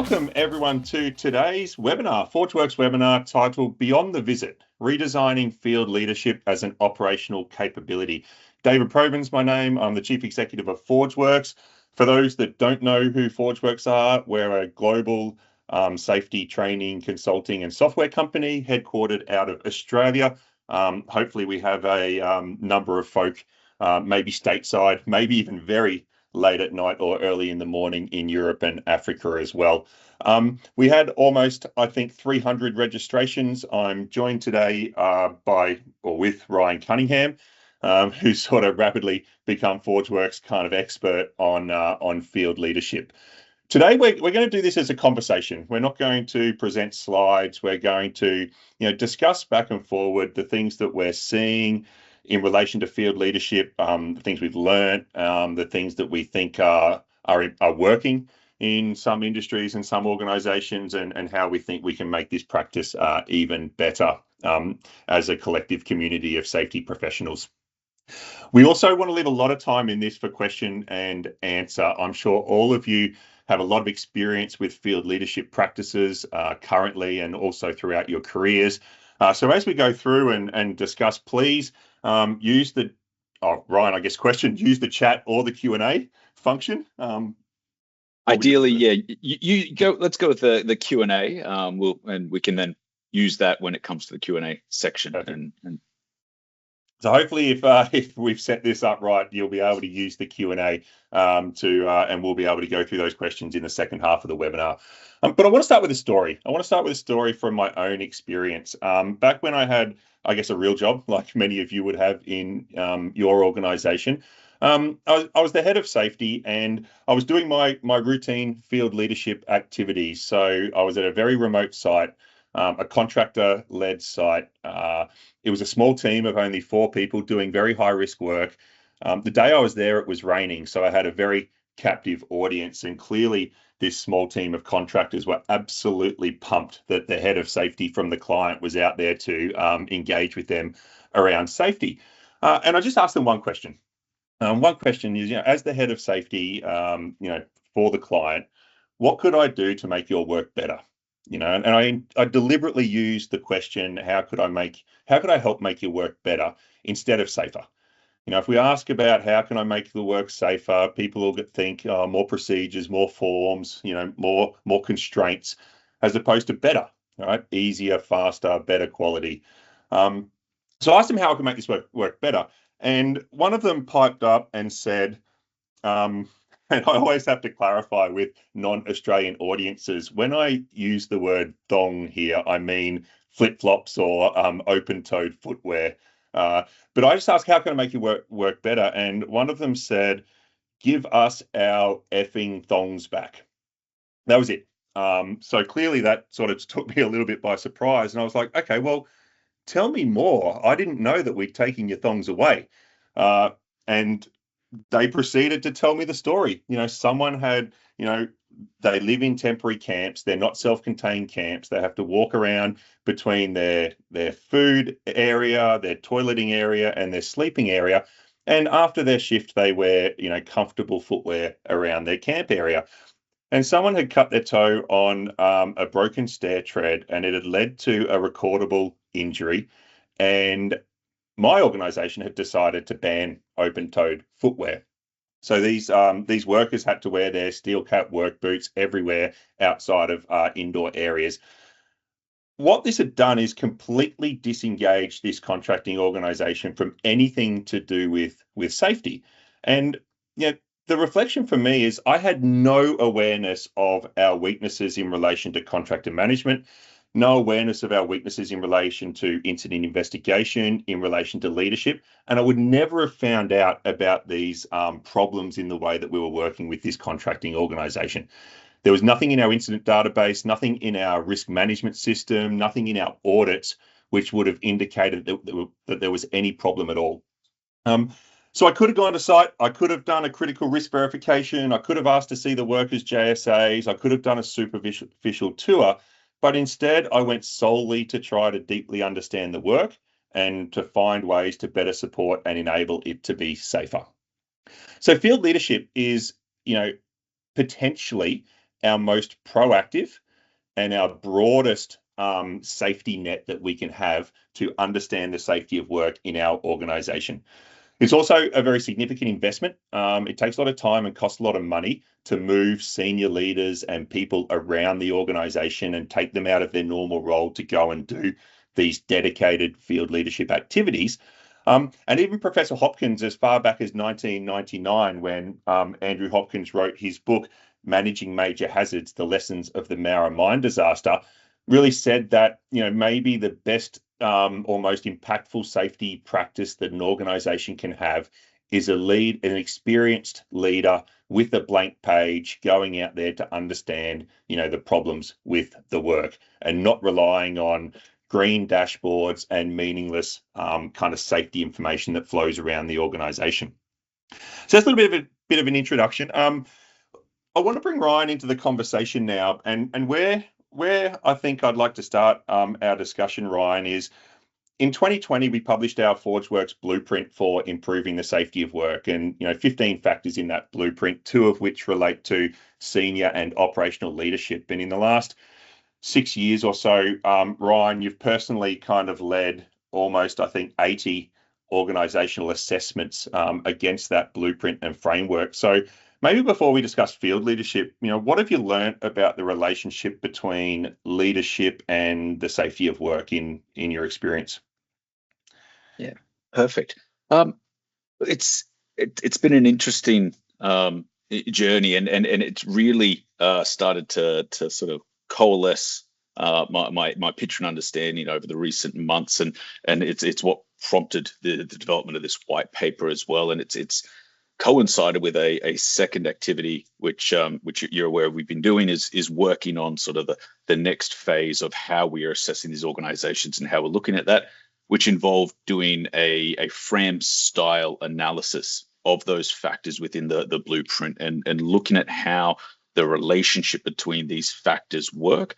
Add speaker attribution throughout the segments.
Speaker 1: Welcome everyone to today's webinar, ForgeWorks webinar titled Beyond the Visit, Redesigning Field Leadership as an Operational Capability. David Provan's my name. I'm the Chief Executive of ForgeWorks. For those that don't know who ForgeWorks are, we're a global safety training, consulting and software company headquartered out of Australia. Hopefully we have a number of folk, maybe stateside, maybe even very late at night or early in the morning in Europe and Africa as well. We had almost, I think, 300 registrations. I'm joined today with Ryan Cunningham, who's sort of rapidly become ForgeWorks kind of expert on field leadership. Today, we're going to do this as a conversation. We're not going to present slides. We're going to, discuss back and forward the things that we're seeing in relation to field leadership, the things we've learned, the things that we think are working in some industries and some organizations, and how we think we can make this practice even better as a collective community of safety professionals. We also want to leave a lot of time in this for question and answer. I'm sure all of you have a lot of experience with field leadership practices currently and also throughout your careers. So as we go through and discuss, please use the Ryan, I guess use the chat or the Q&A function.
Speaker 2: Ideally, yeah. You go. Let's go with the Q&A. And we can then use that when it comes to the Q&A section. And
Speaker 1: so hopefully, if we've set this up right, you'll be able to use the Q&A and we'll be able to go through those questions in the second half of the webinar. But I want to start with a story. I want to start with a story from my own experience. Back when I had, I guess, a real job, like many of you would have in your organization, I was the head of safety, and I was doing my routine field leadership activities. So I was at a very remote site, a contractor-led site. It was a small team of only 4 people doing very high-risk work. The day I was there, it was raining, so I had a very captive audience, and clearly this small team of contractors were absolutely pumped that the head of safety from the client was out there to engage with them around safety. And I just asked them one question. One question is, as the head of safety, for the client, what could I do to make your work better? And I deliberately used the question, how could I help make your work better instead of safer? If we ask about how can I make the work safer, people will think more procedures, more forms, more constraints, as opposed to better, right? Easier, faster, better quality. So I asked them how I could make this work better. And one of them piped up and said, and I always have to clarify with non-Australian audiences, when I use the word thong here, I mean flip-flops or open-toed footwear. But I just asked, how can I make your work better? And one of them said, give us our effing thongs back. That was it. So clearly that sort of took me a little bit by surprise. And I was like, okay, well, tell me more. I didn't know that we'd taken your thongs away. And they proceeded to tell me the story. Someone had, they live in temporary camps. They're not self-contained camps. They have to walk around between their food area, their toileting area, and their sleeping area. And after their shift, they wear, comfortable footwear around their camp area. And someone had cut their toe on a broken stair tread, and it had led to a recordable injury. And my organization had decided to ban open-toed footwear. So these workers had to wear their steel cap work boots everywhere outside of indoor areas. What this had done is completely disengage this contracting organization from anything to do with safety. And the reflection for me is I had no awareness of our weaknesses in relation to contractor management, no awareness of our weaknesses in relation to incident investigation, in relation to leadership, and I would never have found out about these problems in the way that we were working with this contracting organization. There was nothing in our incident database, nothing in our risk management system, nothing in our audits, which would have indicated that there was any problem at all. So I could have gone to site, I could have done a critical risk verification, I could have asked to see the workers' JSAs, I could have done a superficial tour, but instead I went solely to try to deeply understand the work and to find ways to better support and enable it to be safer. So field leadership is, potentially our most proactive and our broadest safety net that we can have to understand the safety of work in our organization. It's also a very significant investment. It takes a lot of time and costs a lot of money to move senior leaders and people around the organization and take them out of their normal role to go and do these dedicated field leadership activities. And even Professor Hopkins, as far back as 1999, when Andrew Hopkins wrote his book, Managing Major Hazards, The Lessons of the Mara Mine Disaster, really said that, maybe the best or most impactful safety practice that an organization can have is an experienced leader with a blank page going out there to understand, the problems with the work and not relying on green dashboards and meaningless kind of safety information that flows around the organization. So that's a little bit of an introduction. I want to bring Ryan into the conversation now, and where I think I'd like to start our discussion, Ryan, is in 2020 we published our ForgeWorks blueprint for improving the safety of work, and 15 factors in that blueprint, 2 of which relate to senior and operational leadership. And in the last 6 years or so, Ryan, you've personally kind of led almost, I think, 80 organizational assessments against that blueprint and framework. So maybe before we discuss field leadership, what have you learned about the relationship between leadership and the safety of work in your experience?
Speaker 2: Yeah, perfect. It's been an interesting journey, and it's really started to sort of coalesce my picture and understanding over the recent months, and it's what prompted the development of this white paper as well, and it's coincided with a second activity which you're aware we've been doing is working on sort of the next phase of how we are assessing these organizations and how we're looking at that, which involved doing a FRAM style analysis of those factors within the blueprint and looking at how the relationship between these factors work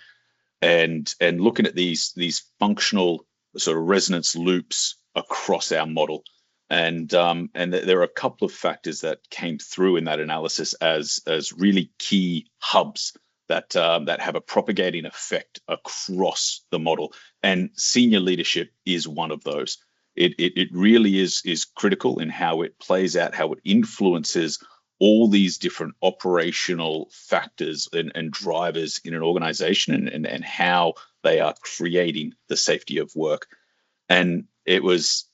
Speaker 2: and looking at these functional sort of resonance loops across our model. And there are a couple of factors that came through in that analysis as really key hubs that have a propagating effect across the model. And senior leadership is one of those. It really is critical in how it plays out, how it influences all these different operational factors and drivers in an organization and how they are creating the safety of work. And it was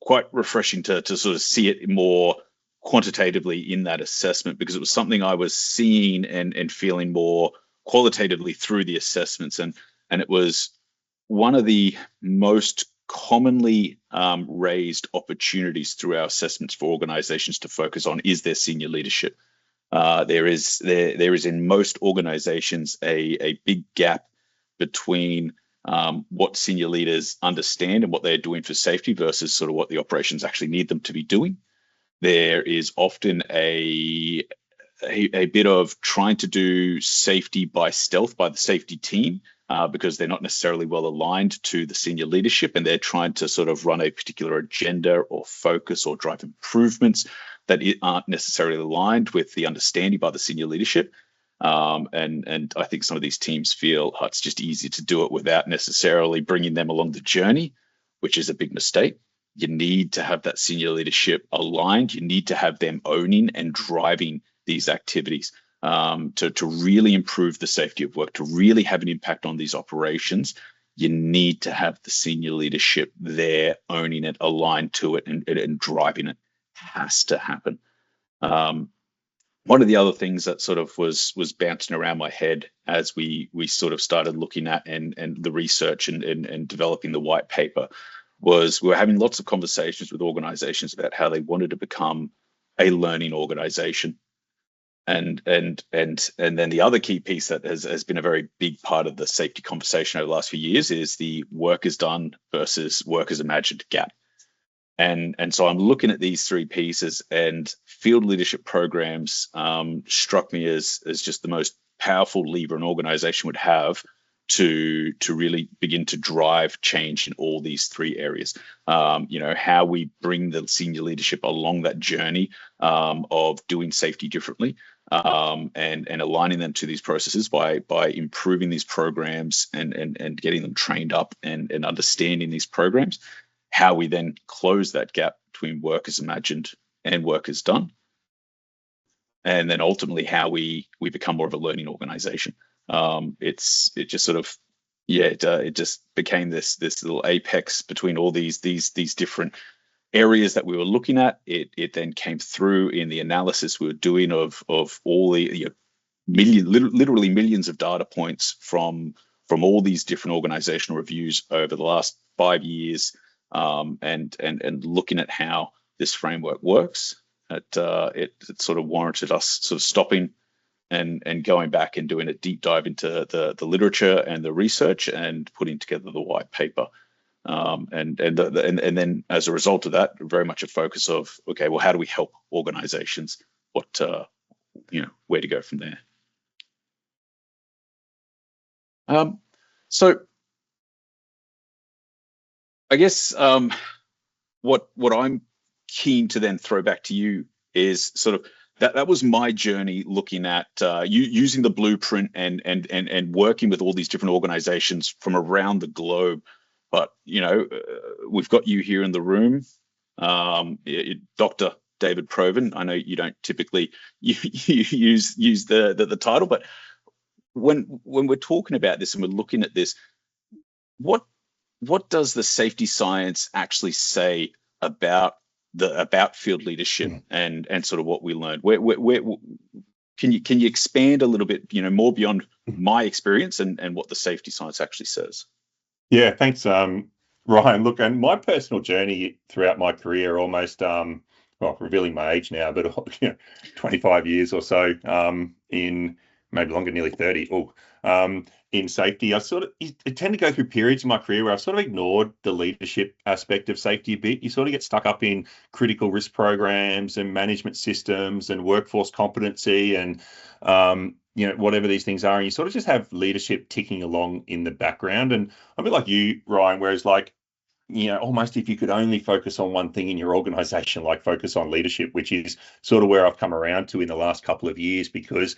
Speaker 2: quite refreshing to sort of see it more quantitatively in that assessment, because it was something I was seeing and feeling more qualitatively through the assessments. And it was one of the most commonly raised opportunities through our assessments for organizations to focus on is their senior leadership. There is in most organizations a big gap between what senior leaders understand and what they're doing for safety versus sort of what the operations actually need them to be doing. There is often a bit of trying to do safety by stealth by the safety team because they're not necessarily well aligned to the senior leadership, and they're trying to sort of run a particular agenda or focus or drive improvements that aren't necessarily aligned with the understanding by the senior leadership. And I think some of these teams feel it's just easy to do it without necessarily bringing them along the journey, which is a big mistake. You need to have that senior leadership aligned. You need to have them owning and driving these activities to really improve the safety of work, to really have an impact on these operations. You need to have the senior leadership there owning it, aligned to it, and driving it. Has to happen. One of the other things that sort of was bouncing around my head as we sort of started looking at and the research and developing the white paper was we were having lots of conversations with organizations about how they wanted to become a learning organization. And then the other key piece that has been a very big part of the safety conversation over the last few years is the work is done versus work is imagined gap. And so I'm looking at these 3 pieces, and field leadership programs struck me as just the most powerful lever an organization would have to really begin to drive change in all these 3 areas. How we bring the senior leadership along that journey of doing safety differently, and aligning them to these processes by improving these programs and getting them trained up and understanding these programs, how we then close that gap between work as imagined and work as done, and then ultimately how we become more of a learning organization. It just sort of it just became this little apex between all these different areas that we were looking at. It then came through in the analysis we were doing of all the literally millions of data points from all these different organizational reviews over the last 5 years, and looking at how this framework works. It sort of warranted us sort of stopping and going back and doing a deep dive into the literature and the research and putting together the white paper. And then as a result of that, very much a focus of, okay, well, how do we help organizations? Where to go from there? So I guess what I'm keen to then throw back to you is sort of that was my journey, looking at using the blueprint and working with all these different organizations from around the globe. But we've got you here in the room, Dr. David Provan. I know you don't typically use the title, but when we're talking about this and we're looking at this, what does the safety science actually say about field leadership and sort of what we learned? Where can you expand a little bit, more beyond my experience and what the safety science actually says?
Speaker 1: Yeah, thanks, Ryan. Look, and my personal journey throughout my career, almost revealing my age now, but 25 years or so, in maybe longer, nearly 30. In safety, I tend to go through periods in my career where I've sort of ignored the leadership aspect of safety a bit. You sort of get stuck up in critical risk programs and management systems and workforce competency and whatever these things are, and you sort of just have leadership ticking along in the background. And I'm a bit like you, Ryan, whereas almost if you could only focus on one thing in your organization, like focus on leadership, which is sort of where I've come around to in the last couple of years, because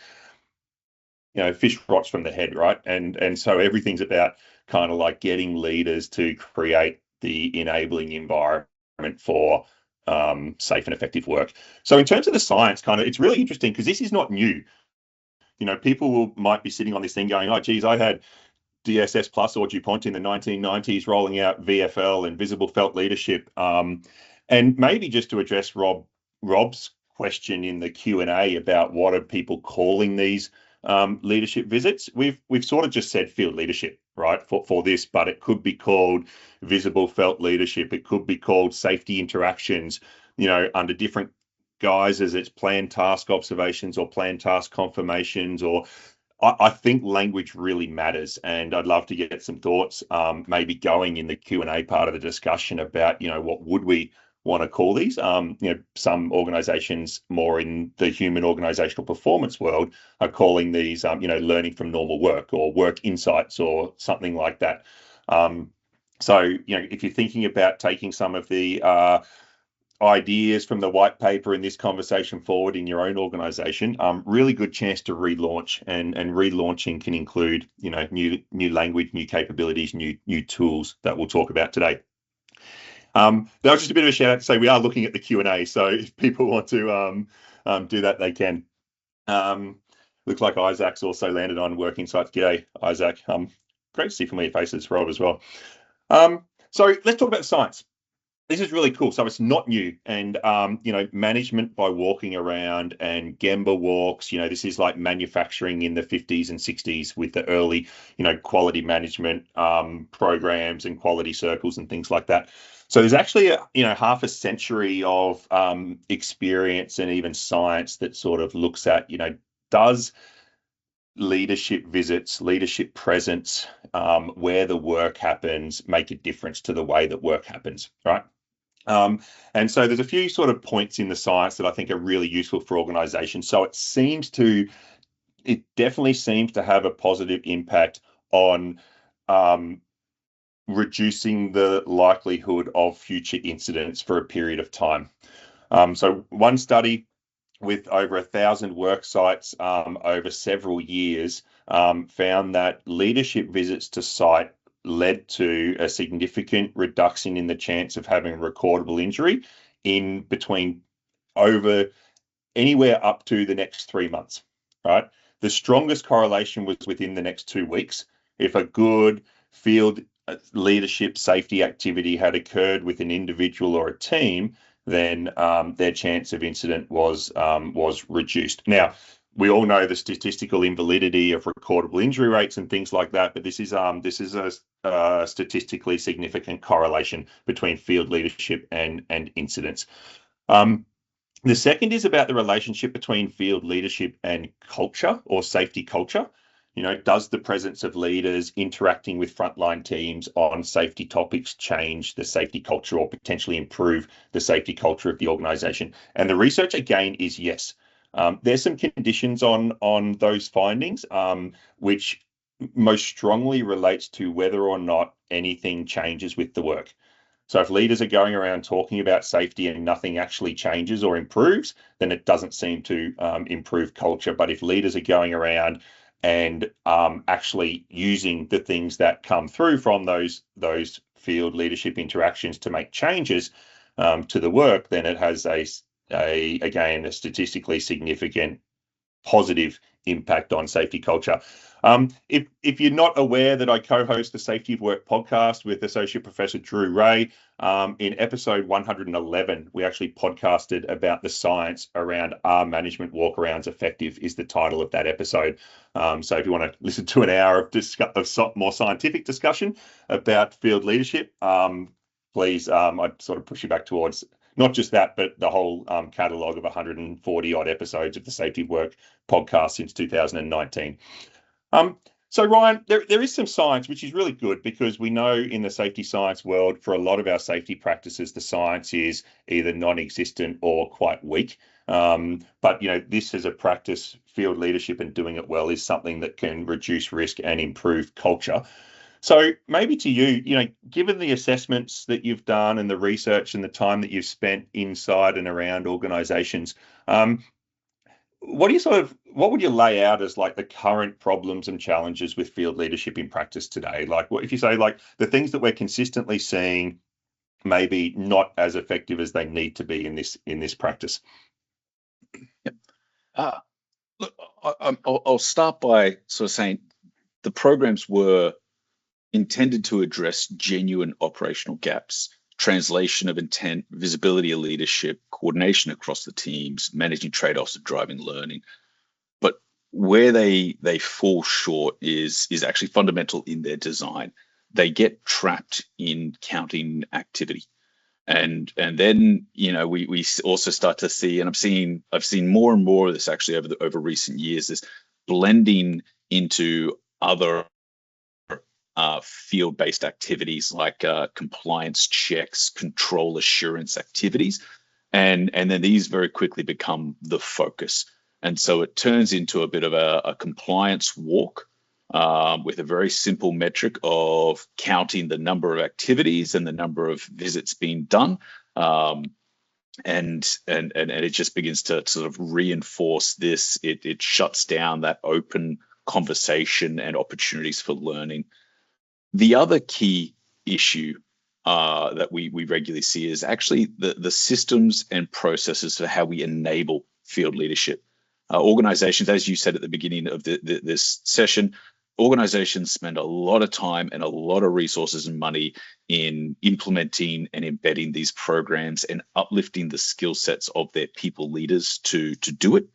Speaker 1: fish rots from the head, right? And so everything's about kind of like getting leaders to create the enabling environment for safe and effective work. So in terms of the science, it's really interesting because this is not new. People might be sitting on this thing going, oh, geez, I had DSS Plus or DuPont in the 1990s rolling out VFL and visible felt leadership. And maybe just to address Rob's question in the Q&A about what are people calling these leadership visits, we've sort of just said field leadership, right, for this, but it could be called visible felt leadership. It could be called safety interactions, under different guises. It's planned task observations or planned task confirmations, or I think language really matters, and I'd love to get some thoughts, maybe going in the Q&A part of the discussion about, what would we want to call these? Some organizations more in the human organizational performance world are calling these, learning from normal work or work insights or something like that. So, if you're thinking about taking some of the ideas from the white paper in this conversation forward in your own organization, really good chance to relaunch, and relaunching can include, new language, new capabilities, new tools that we'll talk about today. That was just a bit of a shout out to say we are looking at the Q&A, so if people want to do that, they can. Looks like Isaac's also landed on Work Insights. G'day, Isaac. Great to see familiar faces, Rob, as well. So let's talk about the science. This is really cool. So it's not new, and management by walking around and Gemba walks. This is like manufacturing in the 50s and 60s with the early, quality management programs and quality circles and things like that. So there's actually half a century of experience and even science that sort of looks at, does leadership visits, leadership presence, where the work happens, make a difference to the way that work happens, right? And so there's a few sort of points in the science that I think are really useful for organizations. So it definitely seems to have a positive impact on reducing the likelihood of future incidents for a period of time. So one study with over 1,000 work sites over several years, found that leadership visits to site led to a significant reduction in the chance of having a recordable injury in between over anywhere up to the next 3 months, right? The strongest correlation was within the next 2 weeks. If a good field leadership safety activity had occurred with an individual or a team, then their chance of incident was reduced. Now, we all know the statistical invalidity of recordable injury rates and things like that, but this is a statistically significant correlation between field leadership and incidents. The second is about the relationship between field leadership and culture or safety culture. Does the presence of leaders interacting with frontline teams on safety topics change the safety culture or potentially improve the safety culture of the organization? And the research, again, is yes. There's some conditions on those findings, which most strongly relates to whether or not anything changes with the work. So if leaders are going around talking about safety and nothing actually changes or improves, then it doesn't seem to improve culture. But if leaders are going around and actually using the things that come through from those field leadership interactions to make changes to the work, then it has again a statistically significant positive impact on safety culture. If you're not aware that I co-host the Safety of Work podcast with Associate Professor Drew Ray, in episode 111, we actually podcasted about the science around Are Management Walkarounds Effective is the title of that episode. So if you want to listen to an hour of more scientific discussion about field leadership, please, I'd sort of push you back towards not just that, but the whole catalogue of 140 odd episodes of the Safety of Work podcast since 2019. So Ryan, there is some science, which is really good because we know in the safety science world, for a lot of our safety practices, the science is either non-existent or quite weak. But this as a practice, field leadership and doing it well is something that can reduce risk and improve culture. So maybe to you, given the assessments that you've done and the research and the time that you've spent inside and around organizations, what would you lay out as like the current problems and challenges with field leadership in practice today? Like, what if you say like the things that we're consistently seeing maybe not as effective as they need to be in this practice?
Speaker 2: Yep. Look, I'll start by sort of saying the programs were intended to address genuine operational gaps, translation of intent, visibility of leadership, coordination across the teams, managing trade-offs of driving learning. But where they fall short is actually fundamental in their design. They get trapped in counting activity. And then we also start to see, and I've seen more and more of this actually over recent years, this blending into other field-based activities like compliance checks, control assurance activities, and then these very quickly become the focus. And so it turns into a bit of a compliance walk with a very simple metric of counting the number of activities and the number of visits being done. And it just begins to sort of reinforce this. It shuts down that open conversation and opportunities for learning. The other key issue that we regularly see is actually the systems and processes for how we enable field leadership. Organizations, as you said at the beginning of this session, organizations spend a lot of time and a lot of resources and money in implementing and embedding these programs and uplifting the skill sets of their people leaders to do it.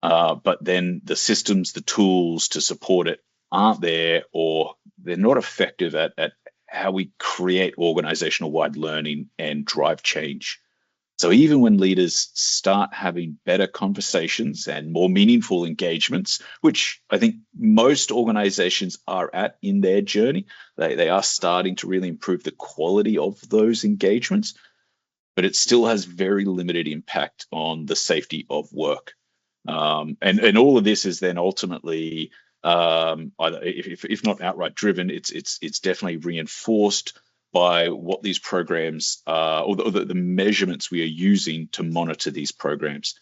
Speaker 2: But then the systems, the tools to support it aren't there, or they're not effective at how we create organizational-wide learning and drive change. So even when leaders start having better conversations and more meaningful engagements, which I think most organizations are at in their journey, they are starting to really improve the quality of those engagements, but it still has very limited impact on the safety of work. And all of this is then ultimately, either if not outright driven, it's definitely reinforced by what these programs or the measurements we are using to monitor these programs.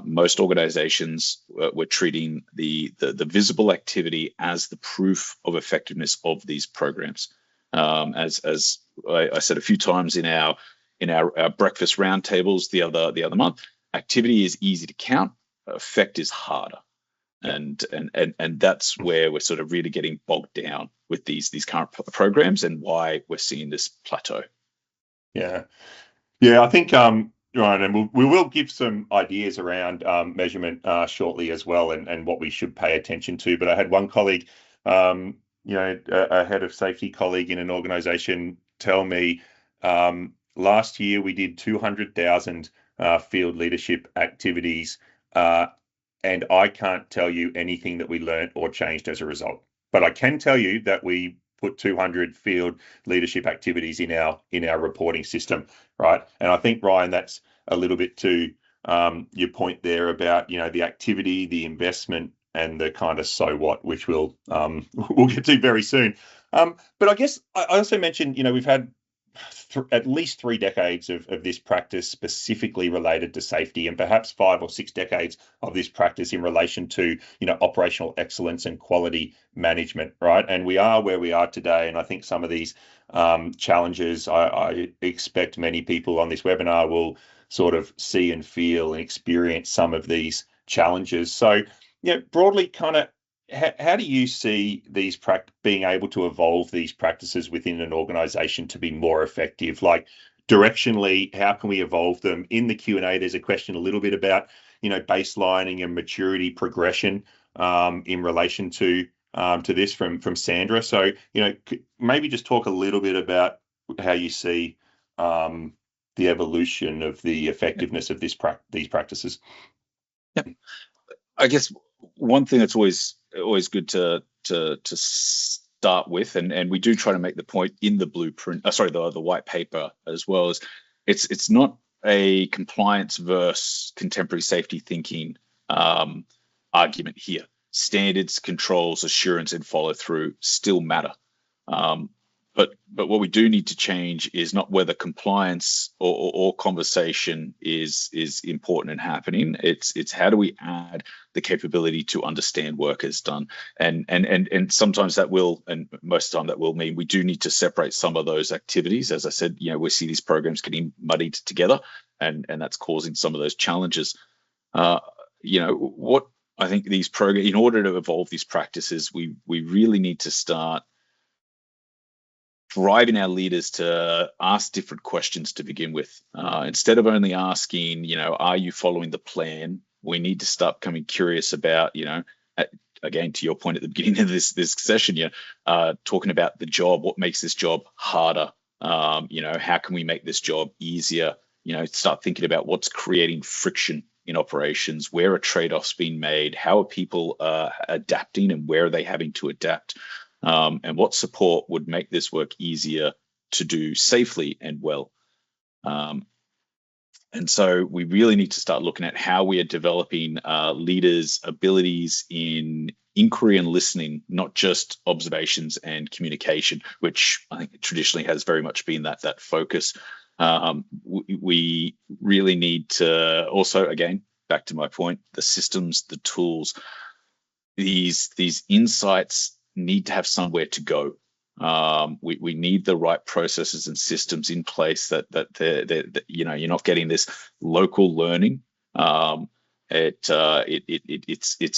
Speaker 2: Most organizations were treating the visible activity as the proof of effectiveness of these programs. As I said a few times in our breakfast roundtables the other month, activity is easy to count, effect is harder. And that's where we're sort of really getting bogged down with these current programs, and why we're seeing this plateau.
Speaker 1: Yeah, I think right, and we will give some ideas around measurement shortly as well, and what we should pay attention to. But I had one colleague, a head of safety colleague in an organisation, tell me last year we did 200,000 field leadership activities. And I can't tell you anything that we learnt or changed as a result. But I can tell you that we put 200 field leadership activities in our reporting system, right? And I think, Ryan, that's a little bit to your point there about the activity, the investment, and the kind of so what, which we'll get to very soon. But I guess I also mentioned, we've had at least 3 decades of this practice specifically related to safety, and perhaps 5 or 6 decades of this practice in relation to operational excellence and quality management, right? And we are where we are today, and I think some of these challenges, I expect many people on this webinar will sort of see and feel and experience some of these challenges. So broadly, kind of, how do you see these being able to evolve these practices within an organization to be more effective? Like, directionally, how can we evolve them? In the Q&A, there's a question a little bit about baselining and maturity progression in relation to this from Sandra. So maybe just talk a little bit about how you see the evolution of the effectiveness of these practices.
Speaker 2: Yep. I guess one thing that's always good to start with, and we do try to make the point in the blueprint, the white paper as well, is it's not a compliance versus contemporary safety thinking argument here. Standards, controls, assurance, and follow through still matter. But what we do need to change is not whether compliance or conversation is important and happening. It's how do we add the capability to understand work is done, and sometimes that will, and most of the time that will mean we do need to separate some of those activities. As I said, we see these programs getting muddied together, and that's causing some of those challenges. What I think these programs, in order to evolve these practices, we really need to start driving our leaders to ask different questions to begin with. Instead of only asking, are you following the plan? We need to start becoming curious about, again, to your point at the beginning of this session, talking about the job, what makes this job harder? How can we make this job easier? Start thinking about what's creating friction in operations, where are trade-offs being made, how are people adapting, and where are they having to adapt? And what support would make this work easier to do safely and well. And so we really need to start looking at how we are developing leaders' abilities in inquiry and listening, not just observations and communication, which I think traditionally has very much been that focus. We really need to also, again, back to my point, the systems, the tools, these insights need to have somewhere to go. We need the right processes and systems in place that you're not getting this local learning. It's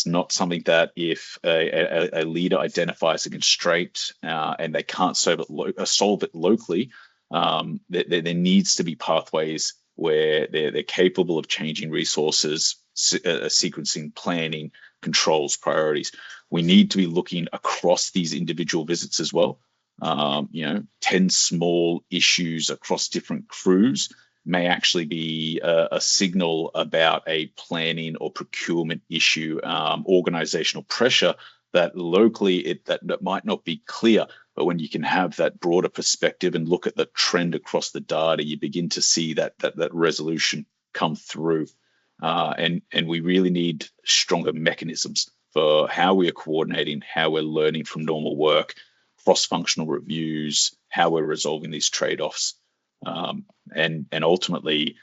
Speaker 2: not something that if a leader identifies a constraint and they can't solve it locally, there needs to be pathways where they're capable of changing resources, sequencing, planning, controls, priorities. We need to be looking across these individual visits as well. 10 small issues across different crews may actually be a signal about a planning or procurement issue, organizational pressure that locally that might not be clear. But when you can have that broader perspective and look at the trend across the data, you begin to see that resolution come through. And we really need stronger mechanisms for how we are coordinating, how we're learning from normal work, cross-functional reviews, how we're resolving these trade-offs. And ultimately,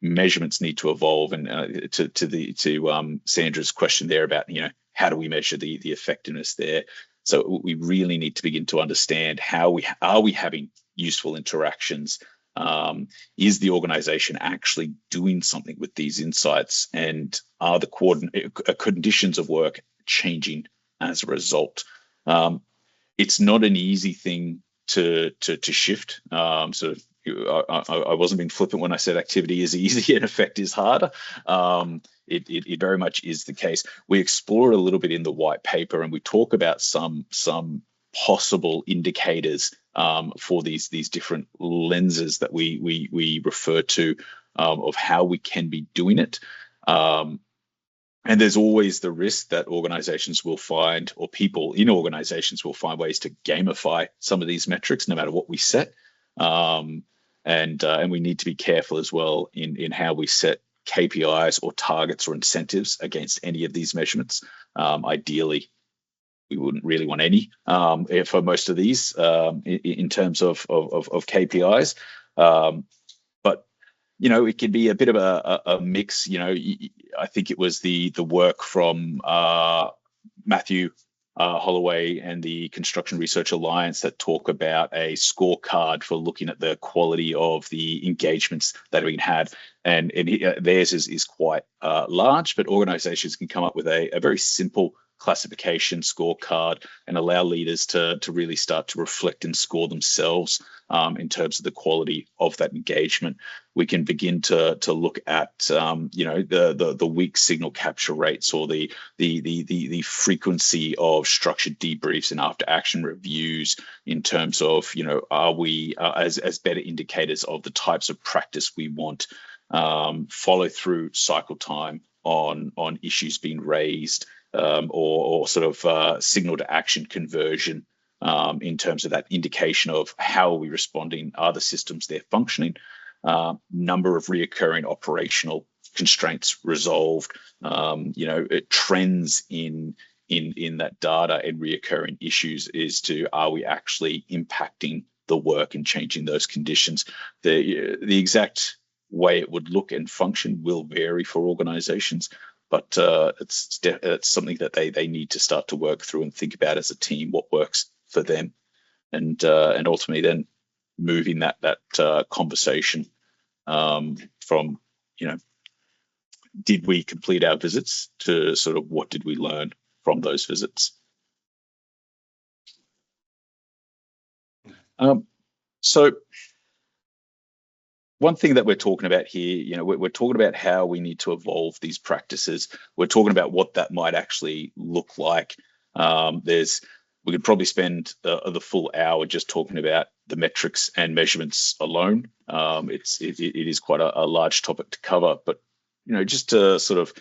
Speaker 2: measurements need to evolve. And to Sandra's question there about, how do we measure the effectiveness there? So we really need to begin to understand how we having useful interactions. Is the organization actually doing something with these insights, and are the conditions of work changing as a result? It's not an easy thing to shift. I wasn't being flippant when I said activity is easy and effect is harder. It very much is the case. We explore it a little bit in the white paper, and we talk about some possible indicators for these different lenses that we refer to, of how we can be doing it. And there's always the risk that organizations will find, or people in organizations will find, ways to gamify some of these metrics, no matter what we set. And we need to be careful as well in how we set KPIs or targets or incentives against any of these measurements. Ideally, we wouldn't really want any for most of these in terms of KPIs. But it can be a bit of a mix. I think it was the work from Matthew Holloway and the Construction Research Alliance that talk about a scorecard for looking at the quality of the engagements that are being had. And theirs is quite large, but organizations can come up with a very simple classification scorecard and allow leaders to really start to reflect and score themselves in terms of the quality of that engagement. We can begin to look at the weak signal capture rates, or the frequency of structured debriefs and after action reviews, in terms of are we as better indicators of the types of practice we want, follow through cycle time on issues being raised, or sort of signal to action conversion, in terms of that indication of how are we responding, are the systems there functioning, number of reoccurring operational constraints resolved, trends in that data and reoccurring issues is to, are we actually impacting the work and changing those conditions? The exact way it would look and function will vary for organizations, but it's something that they need to start to work through and think about as a team, what works for them, and ultimately then moving that conversation from did we complete our visits to sort of what did we learn from those visits. So one thing that we're talking about here, we're talking about how we need to evolve these practices. We're talking about what that might actually look like. We could probably spend the full hour just talking about the metrics and measurements alone. It is quite a large topic to cover, but just to sort of,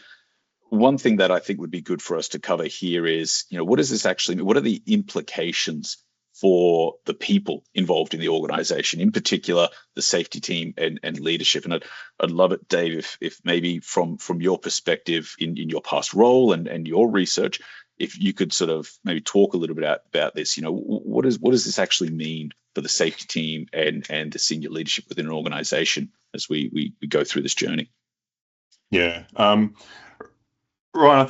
Speaker 2: one thing that I think would be good for us to cover here is, what does this actually mean? What are the implications for the people involved in the organization, in particular the safety team and leadership? And I'd love it, Dave, if maybe from your perspective in your past role and your research, if you could sort of maybe talk a little bit about this. What does this actually mean for the safety team and the senior leadership within an organization as we go through this journey?
Speaker 1: Yeah. Right. I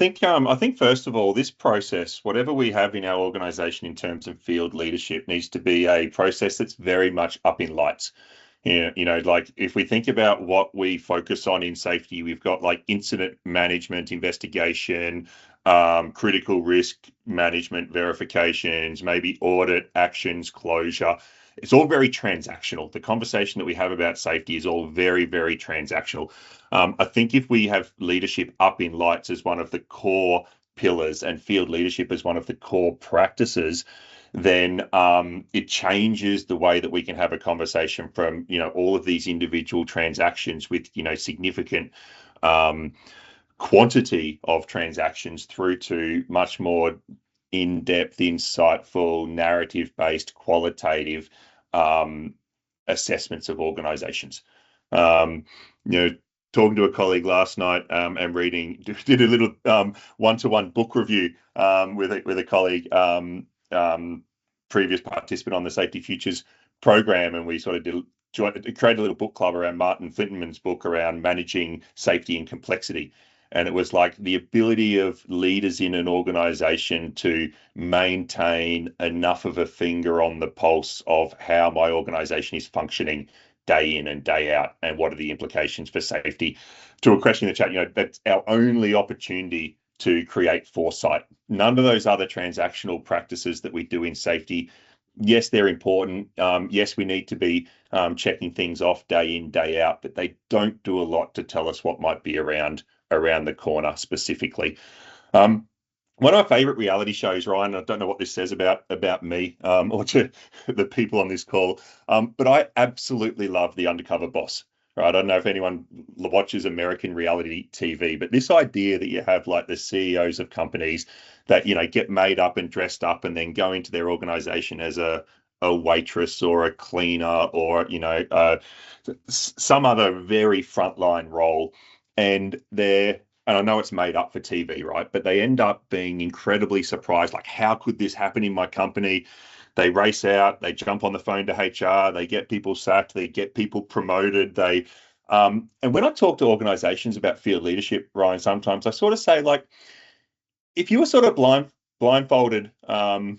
Speaker 1: think first of all, this process, whatever we have in our organization in terms of field leadership, needs to be a process that's very much up in lights. Like if we think about what we focus on in safety, we've got like incident management, investigation, critical risk management, verifications, maybe audit, actions, closure. It's all very transactional. The conversation that we have about safety is all very, very transactional. I think if we have leadership up in lights as one of the core pillars and field leadership as one of the core practices, then it changes the way that we can have a conversation from, all of these individual transactions with, significant quantity of transactions through to much more in-depth, insightful, narrative-based, qualitative assessments of organizations. Talking to a colleague last night and did a little one-to-one book review with a colleague, previous participant on the Safety Futures program, and we sort of created a little book club around Martin Flinterman's book around managing safety and complexity. And it was like the ability of leaders in an organization to maintain enough of a finger on the pulse of how my organization is functioning day in and day out, and what are the implications for safety. To a question in the chat, that's our only opportunity to create foresight. None of those other transactional practices that we do in safety, yes, they're important. Yes, we need to be checking things off day in, day out, but they don't do a lot to tell us what might be around the corner specifically. One of my favorite reality shows, Ryan, I don't know what this says about me or to the people on this call, but I absolutely love The Undercover Boss. Right? I don't know if anyone watches American reality TV, but this idea that you have like the CEOs of companies that get made up and dressed up and then go into their organization as a waitress or a cleaner or some other very frontline role, and I know it's made up for TV, right? But they end up being incredibly surprised. Like, how could this happen in my company? They race out, they jump on the phone to HR, they get people sacked, they get people promoted. And when I talk to organizations about field leadership, Ryan, sometimes I sort of say, like, if you were sort of blindfolded, I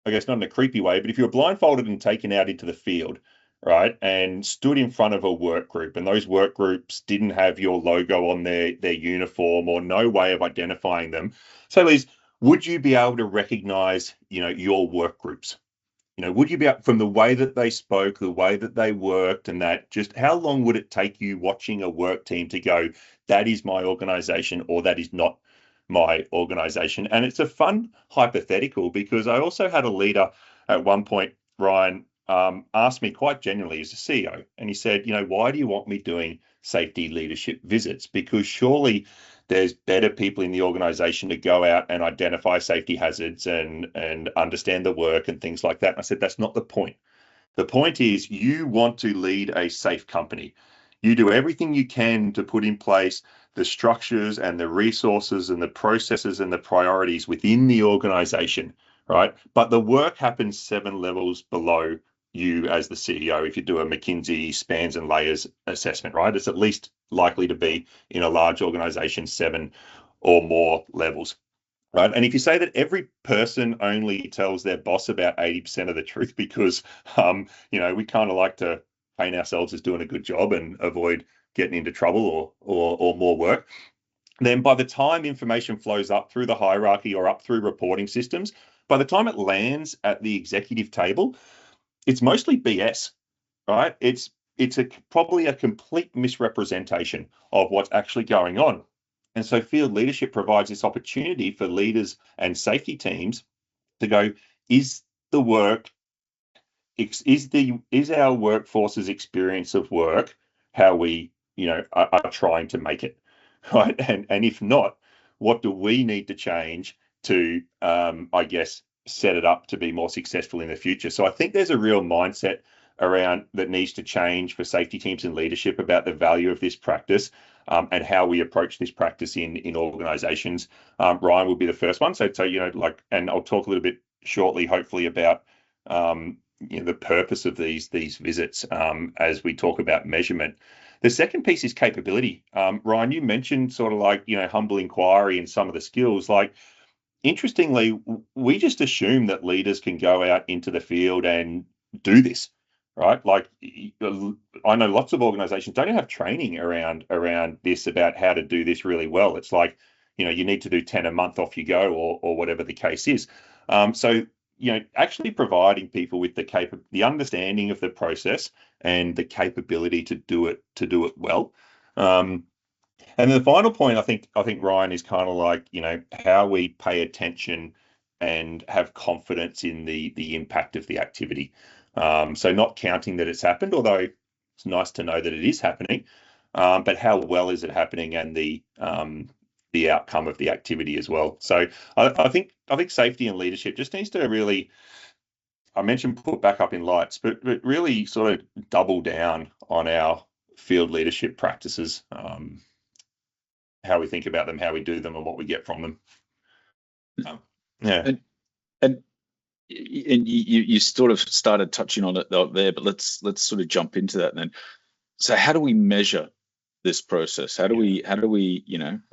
Speaker 1: guess not in a creepy way, but if you were blindfolded and taken out into the field, right, and stood in front of a work group, and those work groups didn't have your logo on their uniform or no way of identifying them. So, Liz, would you be able to recognize, your work groups? Would you be able, from the way that they spoke, the way that they worked, and that, just how long would it take you watching a work team to go, that is my organization, or that is not my organization? And it's a fun hypothetical, because I also had a leader at one point, Ryan, asked me quite genuinely as a CEO, and he said, why do you want me doing safety leadership visits? Because surely there's better people in the organization to go out and identify safety hazards and understand the work and things like that. And I said, that's not the point. The point is, you want to lead a safe company. You do everything you can to put in place the structures and the resources and the processes and the priorities within the organization, right? But the work happens 7 levels below you as the CEO. If you do a McKinsey spans and layers assessment, right? It's at least likely to be in a large organization 7 or more levels. Right. And if you say that every person only tells their boss about 80% of the truth because, we kind of like to paint ourselves as doing a good job and avoid getting into trouble or more work, then by the time information flows up through the hierarchy or up through reporting systems, by the time it lands at the executive table, it's mostly BS, right? It's probably a complete misrepresentation of what's actually going on. And so field leadership provides this opportunity for leaders and safety teams to go, is the work, is our workforce's experience of work how we, are trying to make it, right? And if not, what do we need to change to, I guess, set it up to be more successful in the future? So I think there's a real mindset around that needs to change for safety teams and leadership about the value of this practice, and how we approach this practice in organizations. Ryan will be the first one. So and I'll talk a little bit shortly, hopefully, about the purpose of these visits as we talk about measurement. The second piece is capability. Ryan, you mentioned sort of like, humble inquiry and some of the skills. Like, interestingly, we just assume that leaders can go out into the field and do this, right? Like, I know lots of organizations don't have training around this, about how to do this really well. It's like, you need to do 10 a month, off you go, or whatever the case is. So, actually providing people with the understanding of the process and the capability to do it well. And the final point, I think, Ryan, is kind of like, how we pay attention and have confidence in the impact of the activity. So not counting that it's happened, although it's nice to know that it is happening, but how well is it happening, and the outcome of the activity as well. So I think safety and leadership just needs to really, I mentioned put back up in lights, but really sort of double down on our field leadership practices, how we think about them, how we do them, and what we get from them. Yeah.
Speaker 2: And And you sort of started touching on it there, but let's sort of jump into that then. So how do we measure this process? How do we,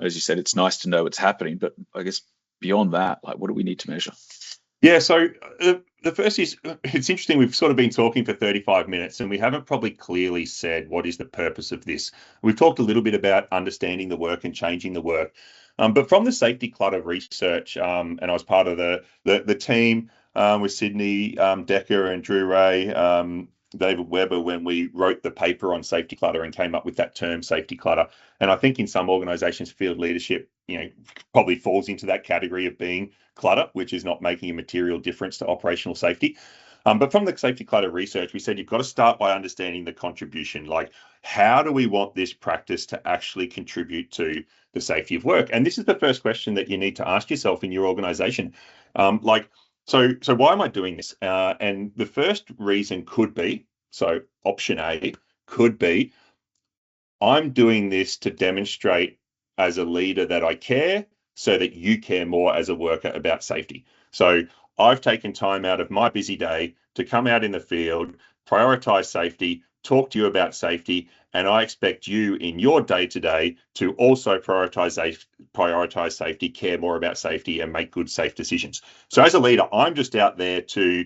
Speaker 2: as you said, it's nice to know it's happening, but I guess beyond that, like, what do we need to measure?
Speaker 1: Yeah, so the first is, it's interesting, we've sort of been talking for 35 minutes and we haven't probably clearly said what is the purpose of this. We've talked a little bit about understanding the work and changing the work. But from the safety clutter research, and I was part of the team with Sydney Decker and Drew Ray, David Weber, when we wrote the paper on safety clutter and came up with that term safety clutter. And I think in some organizations, field leadership, probably falls into that category of being clutter, which is not making a material difference to operational safety. But from the safety clutter research, we said you've got to start by understanding the contribution. Like, how do we want this practice to actually contribute to the safety of work? And this is the first question that you need to ask yourself in your organization. So why am I doing this? And the first reason could be, so option A could be, I'm doing this to demonstrate as a leader that I care so that you care more as a worker about safety. So I've taken time out of my busy day to come out in the field, prioritize safety, talk to you about safety, and I expect you in your day-to-day to also prioritize safety, care more about safety, and make good, safe decisions. So as a leader, I'm just out there to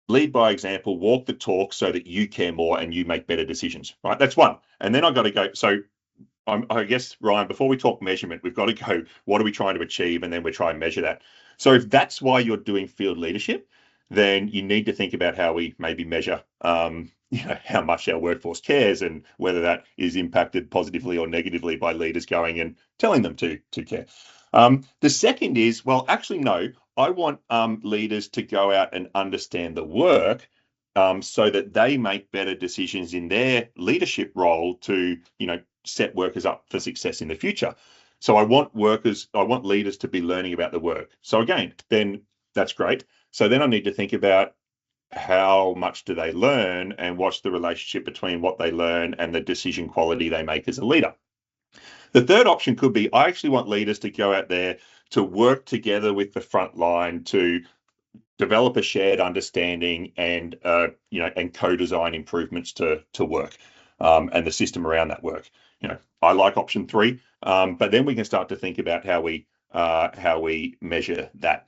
Speaker 1: lead by example, walk the talk so that you care more and you make better decisions, right? That's one. And then I've got to go. So I guess, Ryan, before we talk measurement, we've got to go, what are we trying to achieve? And then we try and measure that. So if that's why you're doing field leadership, then you need to think about how we maybe measure how much our workforce cares and whether that is impacted positively or negatively by leaders going and telling them to care. The second is, well, actually, no, I want leaders to go out and understand the work so that they make better decisions in their leadership role to, set workers up for success in the future. So I want leaders to be learning about the work. So again, then that's great. So then I need to think about how much do they learn and what's the relationship between what they learn and the decision quality they make as a leader. The third option could be, I actually want leaders to go out there to work together with the front line to develop a shared understanding and co-design improvements to work and the system around that work. I like option 3, but then we can start to think about how we measure that.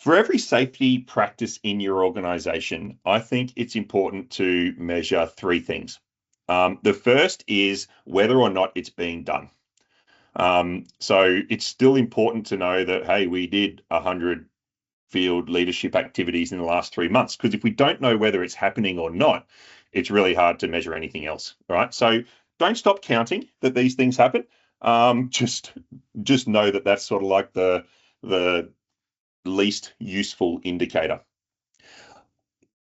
Speaker 1: For every safety practice in your organization, I think it's important to measure 3 things. The first is whether or not it's being done. So it's still important to know that, hey, we did 100 field leadership activities in the last 3 months, because if we don't know whether it's happening or not, it's really hard to measure anything else, right? So don't stop counting that these things happen. Just know that that's sort of like the least useful indicator.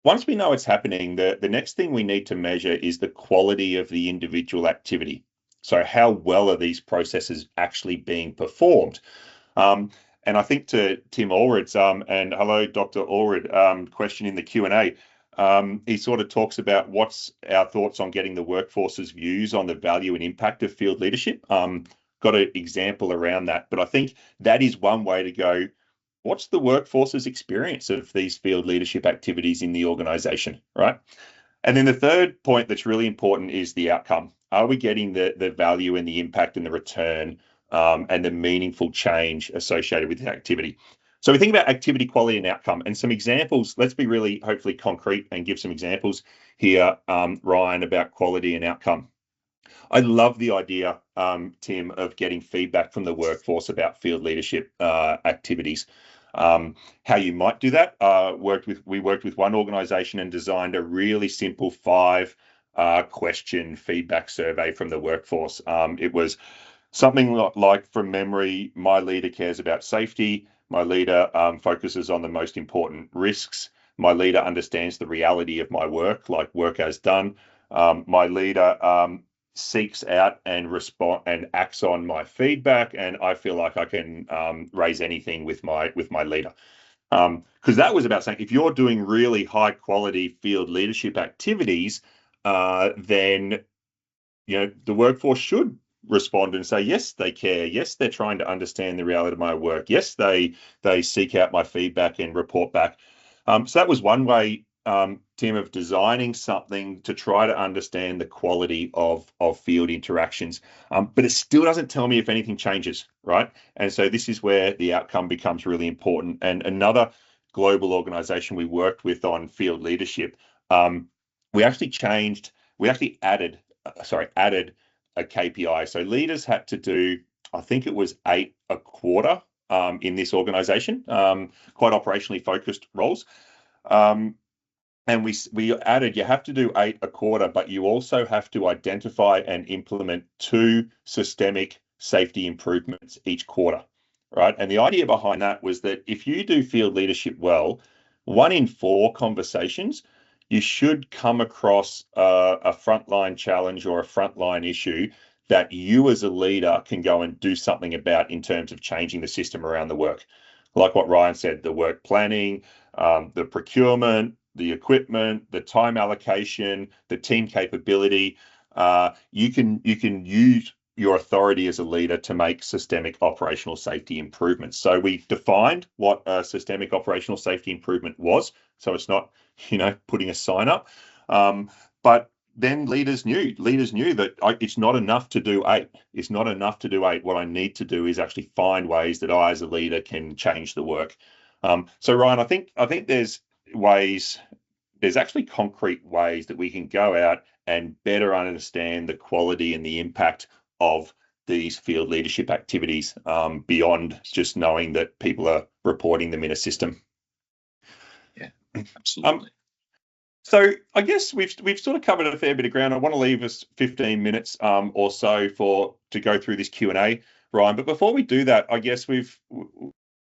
Speaker 1: Once we know it's happening, the next thing we need to measure is the quality of the individual activity. So how well are these processes actually being performed? And I think to Tim Allred's, and hello, Dr. Allred, question in the Q&A, he sort of talks about what's our thoughts on getting the workforce's views on the value and impact of field leadership. Got an example around that, but I think that is one way to go. What's the workforce's experience of these field leadership activities in the organization, right? And then the third point that's really important is the outcome. Are we getting the value and the impact and the return and the meaningful change associated with the activity? So we think about activity quality and outcome, and some examples. Let's be really hopefully concrete and give some examples here, Ryan, about quality and outcome. I love the idea, Tim, of getting feedback from the workforce about field leadership activities. How you might do that, we worked with one organization and designed a really simple 5 question feedback survey from the workforce. It was something like, from memory, my leader cares about safety. My leader focuses on the most important risks. My leader understands the reality of my work, like work as done. My leader seeks out and respond and acts on my feedback, and I feel like I can raise anything with my leader. Because that was about saying, if you're doing really high quality field leadership activities, then the workforce should respond and say, yes, they care. Yes, they're trying to understand the reality of my work. Yes, they seek out my feedback and report back. So that was one way, Tim, of designing something to try to understand the quality of field interactions. But it still doesn't tell me if anything changes, right? And so this is where the outcome becomes really important. And another global organization we worked with on field leadership, we actually added a KPI. So leaders had to do, I think it was 8 a quarter in this organization, quite operationally focused roles. And we added, you have to do 8 a quarter, but you also have to identify and implement 2 systemic safety improvements each quarter, right? And the idea behind that was that if you do field leadership well, 1 in 4 conversations, you should come across a frontline challenge or a frontline issue that you as a leader can go and do something about in terms of changing the system around the work. Like what Ryan said, the work planning, the procurement, the equipment, the time allocation, the team capability. You can use your authority as a leader to make systemic operational safety improvements. So we defined what a systemic operational safety improvement was. So it's not, putting a sign up, but then leaders knew that it's not enough to do 8. It's not enough to do 8. What I need to do is actually find ways that I, as a leader, can change the work. So Ryan, I think there's actually concrete ways that we can go out and better understand the quality and the impact of these field leadership activities, beyond just knowing that people are reporting them in a system.
Speaker 2: Yeah, absolutely.
Speaker 1: So I guess we've sort of covered a fair bit of ground. I want to leave us 15 minutes or so to go through this Q&A, Ryan. But before we do that, I guess we've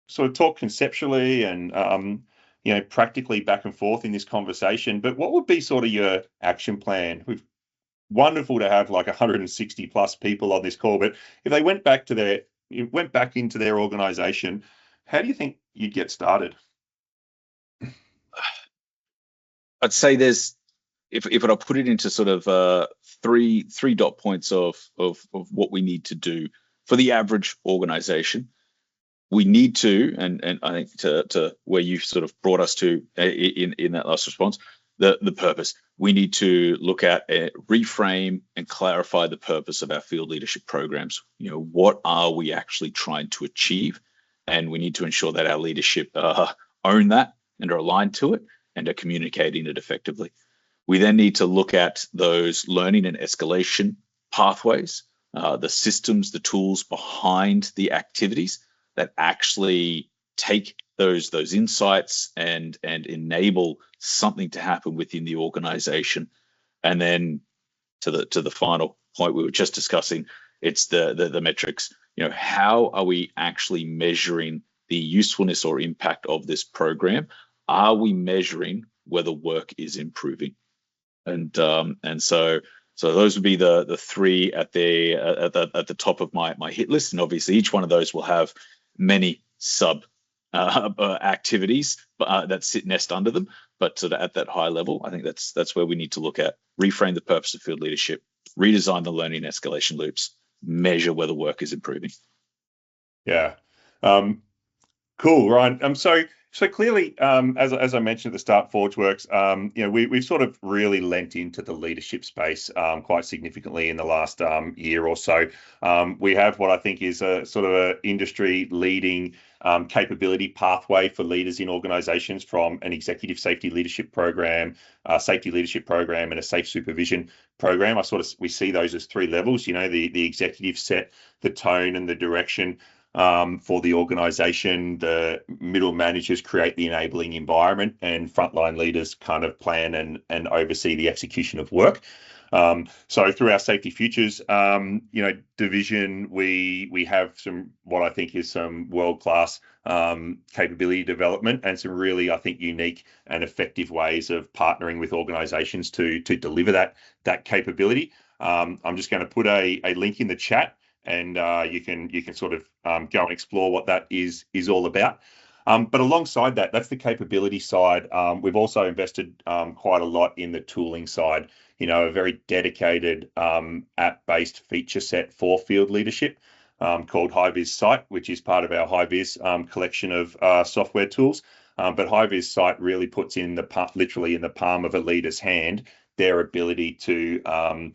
Speaker 1: sort of talked conceptually and practically back and forth in this conversation. But what would be sort of your action plan? Wonderful to have like 160 plus people on this call, but if they went back into their organization, how do you think you'd get started?
Speaker 2: I'd say there's, if I put it into sort of three dot points of what we need to do for the average organization, we need to, and I think to where you sort of brought us to in that last response, the purpose. We need to look at, reframe and clarify the purpose of our field leadership programs. What are we actually trying to achieve? And we need to ensure that our leadership own that and are aligned to it and are communicating it effectively. We then need to look at those learning and escalation pathways, the systems, the tools behind the activities that actually take those insights and enable something to happen within the organization. And then to the final point we were just discussing, it's the metrics. How are we actually measuring the usefulness or impact of this program? Are we measuring whether work is improving? And so those would be the 3 at the top of my hit list. And obviously each one of those will have many sub activities that nest under them, but sort of at that high level, I think that's where we need to look at: reframe the purpose of field leadership, redesign the learning escalation loops, measure whether work is improving.
Speaker 1: Yeah. Cool, Ryan. So clearly, as I mentioned at the start, ForgeWorks, we've sort of really lent into the leadership space quite significantly in the last year or so. We have what I think is a sort of an industry-leading capability pathway for leaders in organizations, from an executive safety leadership program, safety leadership program, and a safe supervision program. We see those as 3 levels. The executive set the tone and the direction for the organization. The middle managers create the enabling environment, and frontline leaders kind of plan and oversee the execution of work. So through our Safety Futures, division, we have some, what I think is some world-class capability development and some really, I think, unique and effective ways of partnering with organizations to deliver that capability. I'm just going to put a link in the chat, and you can sort of go and explore what that is all about. But alongside that, that's the capability side. We've also invested quite a lot in the tooling side. A very dedicated app-based feature set for field leadership called HiVis Site, which is part of our HiVis collection of software tools. But HiVis Site really puts literally in the palm of a leader's hand their ability to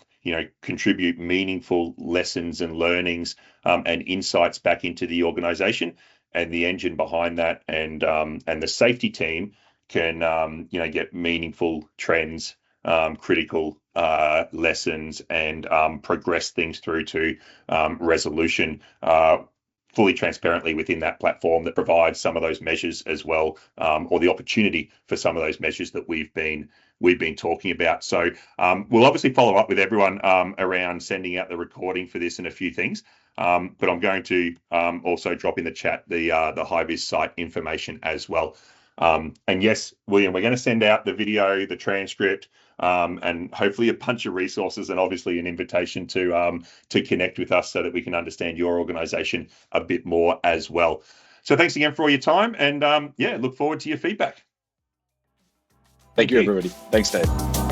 Speaker 1: contribute meaningful lessons and learnings and insights back into the organization. And the engine behind that and the safety team can get meaningful trends, critical lessons, and progress things through to resolution fully transparently within that platform that provides some of those measures as well, or the opportunity for some of those measures that we've been talking about. So we'll obviously follow up with everyone around sending out the recording for this and a few things. But I'm going to also drop in the chat the HiVis site information as well. And yes, William, we're going to send out the video, the transcript, and hopefully a bunch of resources, and obviously an invitation to connect with us so that we can understand your organization a bit more as well. So thanks again for all your time, and look forward to your feedback.
Speaker 2: Thank you, everybody. Thanks, Dave.